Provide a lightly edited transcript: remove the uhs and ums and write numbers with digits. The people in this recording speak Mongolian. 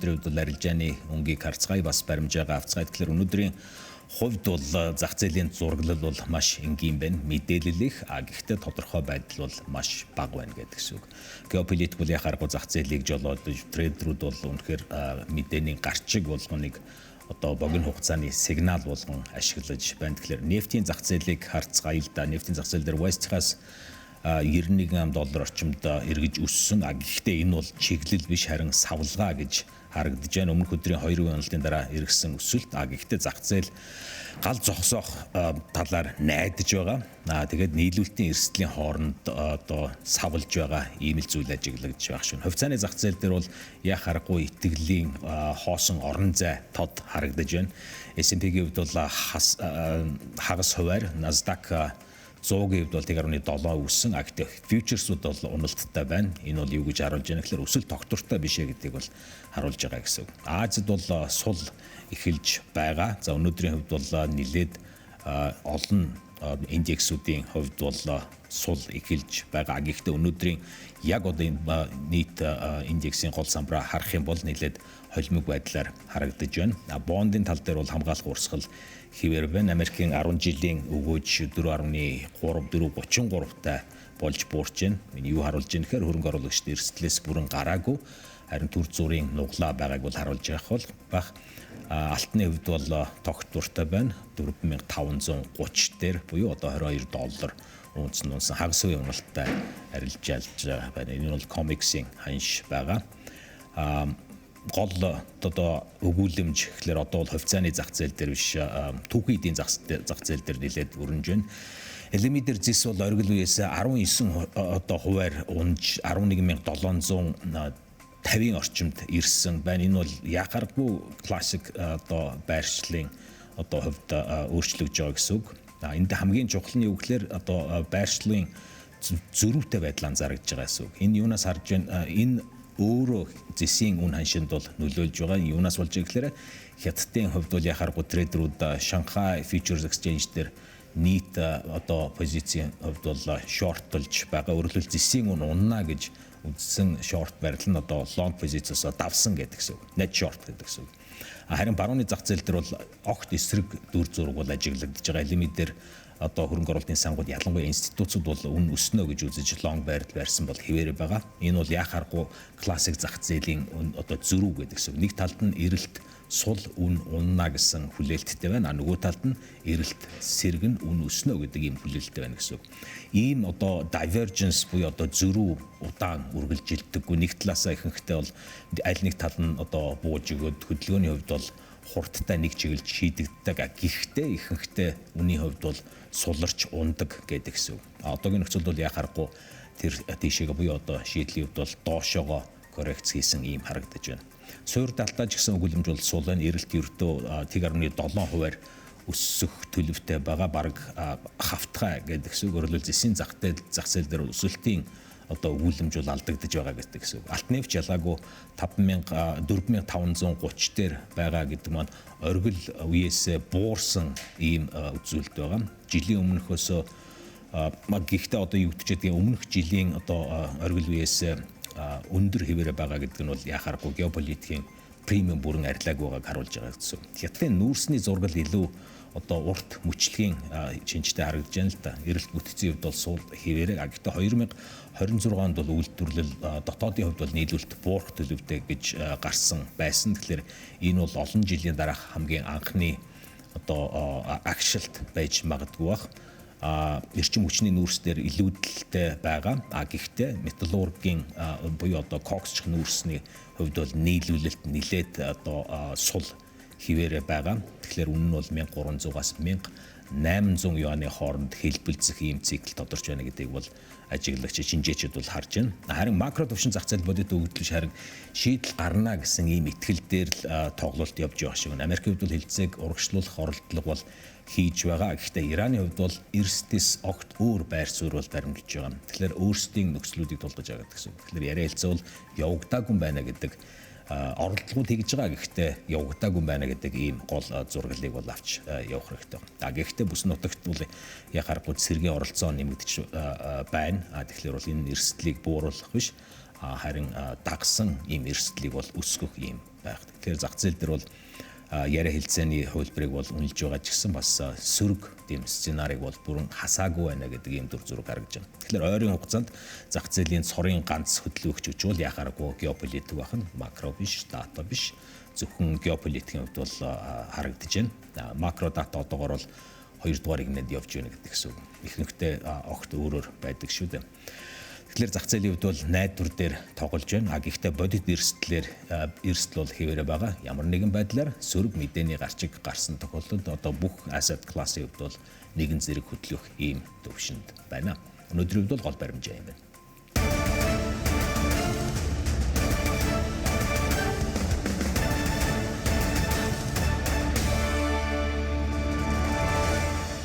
өнөөдрийн хувьд бол арилжааны өнгийг харцгаая бас баримжаагаа авцгаая. Тэгэхээр өнөөдрийн хувьд бол зах зээлийн зураглал бол маш энгийн байна. Мэдээлэл их, гэхдээ тодорхой байдал бол маш бага байна гэдэг үг. Геополитик бол яхааргүй зах зээлийг жолоод трейдерүүд бол үнэхээр мэдээний гарчиг болгоныг одоо богино хугацааны сигнал болгон ашиглаж байна. Тэгэхээр нефтийн зах зээлийг харцгаая л да. Нефтийн зах зээл дээр West-аас $91 орчимд эргэж өссөн. Гэхдээ энэ бол чиглэл биш харин савлгаа гэж харагдаж байна. Өмнөх өдрийн 2 уналтын дараа эргэсэн өсөлт. Гэхдээ зах зээл гал зогсоох талаар найдаж байгаа. Тэгээд нийлүүлэлтийн эрсдлийн хооронд одоо савлж байгаа ийм л зүйл ажиглагдаж байх шин. Хувьцааны зах зээл дээр бол яг харахгүй итгэлийн хоосон орон зай тод харагдаж байна. S&P-ийн хувьд бол хагас хувиар Nasdaq 100-ийн хувьд бол 1.7 өссөн. Гэхдээ фьючерсүүд бол уналттай байна. Энэ бол юу гэж харуулж байна гэхээр өсөлт тогтвортой биш ээ гэдгийг бол харуулж байгаа гэсэн үг. Азид бол сул эхэлж байгаа. За өнөөдрийн хувьд бол нэлээд олон индексүүдийн хувьд бол сул эхэлж байгаа. Гэхдээ өнөөдрийн яг одоо энэ нийт индексийн гол самбараа харах юм бол нэлээд холимог байдлаар харагдаж байна. Бондын тал дээр бол хамгаалах урсгал хэвээр байна. Америкийн 10 жилийн өгөөж 4.3433-тай болж буурч байна. Энэ юу харуулж байна гэхээр хөрөнгө оруулагчдын эрсдлээс бүрэн гараагүй харин төр зүрийн нуглаа байгааг бол харуулж байх. Алтны хувьд бол тогтвортой байна. 4530 дээр буюу одоо $22 унц хагас үеийн уналттай арилжаалж байна. Энэ бол COMEX-ийн ханш байгаа. Гол одоо өгүүлэмж гэхэлэр одоо бол хувьцааны зах зээл дээр биш түүхийн эдийн зах зээл дээр нэлээд өрнөж байна. LME дээр зис бол оргил үеэс 19 одоо хувиар унж 11750 орчимд ирсэн байна. Энэ бол яхааргүй классик одоо байршлын одоо хувьд өөрчлөгдөж байгаа гэсэн үг. Энд хамгийн чухал нь юу гэхээр одоо байршлын зөрүүтэй байдал анзаарэгдэж байгаа гэсэн үг. Энэ юунаас харж байна? Энэ өөрөө зэсийн үн ханшинд бол нөлөөлж байгаа. Юунаас болж байгаа гэхээр хятадын хувьд бол яхааргүй трейдерүүд Шанхай Futures Exchange дээр нийт одоо позицийн хувьд бол шортлж байгаа. Өөрөлдөл зэсийн үн унана гэж үзсэн шорт барил нь одоо лонг позициос давсан гэдэг гэсэн үг. Net short гэдэг гэсэн үг. Харин барууны зах зээл дээр бол огт эсрэг дүр зураг бол ажиглагдж байгаа. Лимит дээр одоо хөрөнгө оруулалтын сангууд ялангуяа институцууд бол үн өснө гэж үзэж лонг барьсан бол хэвээрээ байгаа. Энэ бол яхааргүй классик зах зээлийн одоо зөрүү гэдэг гэсэн. Нэг талд нь эрэлт сул үн унана гэсэн хүлээлттэй байна. Нөгөө талд нь эрэлт сэргэн үн өснө гэдэг ийм хүлээлттэй байна гэсэн. Ийм одоо divergence буюу одоо зөрүү удаан үргэлжилдэггүй. Нэг талаасаа ихэнхдээ бол аль нэг тал нь одоо бууж өгөөд хөдөлгөөний хувьд бол хурдтай нэг чиглэлд шийдэгддэг. Гэхдээ ихэнхдээ үнийн хувьд бол суларч ундаг гэдэг гэсэн. Одоогийн нөхцөлд бол яхаарахгүй тэр тийшээгээ буюу одоо шийдлийн хувьд бол доошоогоо коррекц хийсэн ийм харагдаж байна. Суур далтаж гэсэн өгүүлэмж бол сул байна. Эрэлт ердөө 1.7% өсөх төлөвтэй байгаа. Бараг хавтгай гэдэг гэсэн. Өөрөлдөл зэсийн зах зээл дээр өсөлтийн одоо өгүүлэмж бол алдагдж байгаа гэдэг гэсэн. Алт нефть ялгаагүй 4530 дээр байгаа гэдэг маань оргил үеэс буурсан ийм үзүүлэлт байгаа. Жилийн өмнөхөөс гэхдээ одоо юу гэж байгаа өмнөх жилийн одоо оргил үеэс өндөр хэвээрээ байгаа гэдэг нь бол яхааргүй геополитикийн премиум бүрэн арилааг байгааг харуулж байгаа гэсэн. Хятадын нүүрсний зургал илүү одоо урт мөчлөгийн шинжтэй харагдаж байна л да. Эрэлт бүтцийн хувьд бол суул хэвээрээ. Гэхдээ 2026 онд бол үйлдвэрлэл дотоодын хувьд бол нийлүүлэлт буурах төлөвтэй гэж гарсан байсан. Тэгэхээр энэ бол олон жилийн дараах хамгийн анхны одоо агшилт байж магадгүй бах. Эрчим хүчний нүүрс дээр илүүдэлтэй байгаа. Гэхдээ металлургийн буюу одоо коксч нүүрсний хувьд бол нийлүүлэлт нэлээд одоо сул хിവэрэ байгаа. Тэгэхээр үнэ нь бол 1300-аас 1800 юаны хооронд хэлбэлцэх ийм цикл тодорч байна гэдгийг бол ажиглагч шинжээчид бол харж байна. Харин макро төвшин зах зээл бодит өгөгдлөж харин шийдэл гарна гэсэн ийм итгэл дээр л тоглолт явж байгаа шиг байна. Америкийн хувьд бол хилцээг урагшлуулах оролдлого бол хийж байгаа. Гэхдээ Ираны хувьд бол эрсдэс огт өөр байр суурь бол баримтж байгаа. Тэгэхээр өөрсдийн нөхцлүүдийг тулгаж байгаа гэсэн. Тэгэхээр яриа хэлцээ бол явагдаагүй байна гэдэг оролдлогууд хийж байгаа. Гэхдээ явагдаагүй байна гэдэг ийм гол зураглалыг бол авч явах хэрэгтэй. Гэхдээ бүс нутагт бол яхааргүй сэргийн оролцоо нэмэгдэж байна. Тэгэхээр бол энэ эрсдлийг бууруулах биш. харин дагсан ийм эрсдлийг бол өсгөх ийм байх. Тэгэхээр зах зээл дээр бол яриа хэлцээний хувилбарыг бол үнэлж байгаа ч гэсэн бас сөрөг тийм сценарийг бол бүрэн хасаагүй байна гэдэг ийм дүр зураг гаргаж байна. Тэгэхээр ойрын хугацаанд зах зээлийн цорын ганц хөдөлгөөгч үж бол яхааргүй геополитик байх нь макро биш, дата биш, зөвхөн геополитикийн хувьд бол харагдаж байна. Макро дата одоогоор бол 2 дугаар игнэд явж байна гэдэг гэсэн үг. Ихэнхдээ огт өөрөөр байдаг шүү дээ. Тэгэхээр зах зээлийн хувьд бол найдвар дээр тоглож байна. Гэхдээ бодит эрсдэл бол хэвээрээ байгаа. Ямар нэгэн байдлаар сөрөг мэдээний гарчиг гарсан тохиолдолд одоо бүх asset class-ийн хувьд бол нэгэн зэрэг хөдлөх ийм төвшөнд байна. Өнөөдрийн хувьд бол гол баримжаа юм байна.